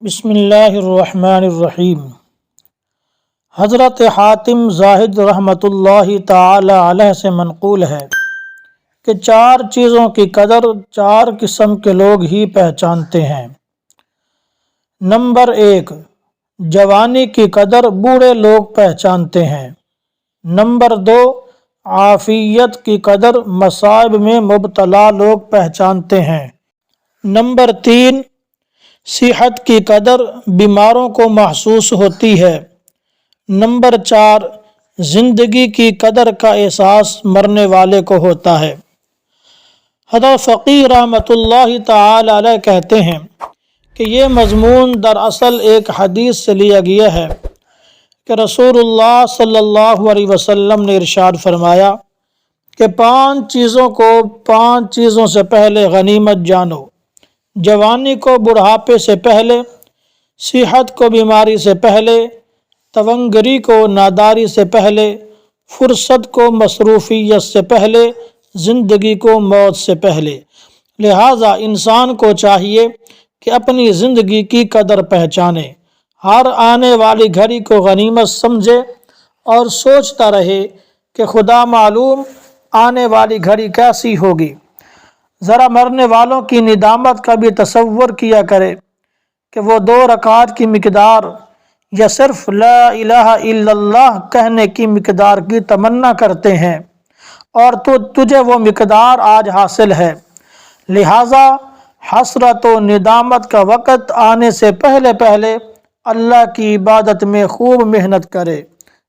بسم اللہ الرحمن الرحیم۔ حضرت حاتم زاہد رحمۃ اللہ تعالی علیہ سے منقول ہے کہ 4 چیزوں کی قدر 4 قسم کے لوگ ہی پہچانتے ہیں۔ نمبر 1، جوانی کی قدر بوڑھے لوگ پہچانتے ہیں۔ نمبر 2، عافیت کی قدر مصائب میں مبتلا لوگ پہچانتے ہیں۔ نمبر 3، صحت کی قدر بیماروں کو محسوس ہوتی ہے۔ نمبر 4، زندگی کی قدر کا احساس مرنے والے کو ہوتا ہے۔ حضرت فقیہ رحمۃ اللہ تعالی علیہ کہتے ہیں کہ یہ مضمون دراصل ایک حدیث سے لیا گیا ہے کہ رسول اللہ صلی اللہ علیہ وسلم نے ارشاد فرمایا کہ 5 چیزوں کو 5 چیزوں سے پہلے غنیمت جانو: جوانی کو بڑھاپے سے پہلے، صحت کو بیماری سے پہلے، تونگری کو ناداری سے پہلے، فرصت کو مصروفیت سے پہلے، زندگی کو موت سے پہلے۔ لہٰذا انسان کو چاہیے کہ اپنی زندگی کی قدر پہچانے، ہر آنے والی گھڑی کو غنیمت سمجھے اور سوچتا رہے کہ خدا معلوم آنے والی گھڑی کیسی ہوگی۔ ذرا مرنے والوں کی ندامت کا بھی تصور کیا کرے کہ وہ 2 رکعات کی مقدار یا صرف لا الہ الا اللہ کہنے کی مقدار کی تمنا کرتے ہیں اور تجھے وہ مقدار آج حاصل ہے۔ لہٰذا حسرت و ندامت کا وقت آنے سے پہلے پہلے اللہ کی عبادت میں خوب محنت کرے۔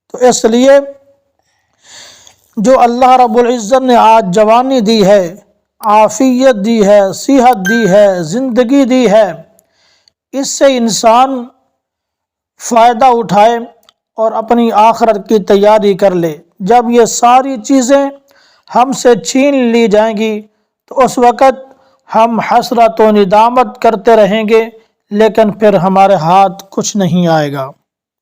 تو اس لیے جو اللہ رب العزت نے آج جوانی دی ہے، عافیت دی ہے، صحت دی ہے، زندگی دی ہے، اس سے انسان فائدہ اٹھائے اور اپنی آخرت کی تیاری کر لے۔ جب یہ ساری چیزیں ہم سے چھین لی جائیں گی تو اس وقت ہم حسرت و ندامت کرتے رہیں گے، لیکن پھر ہمارے ہاتھ کچھ نہیں آئے گا۔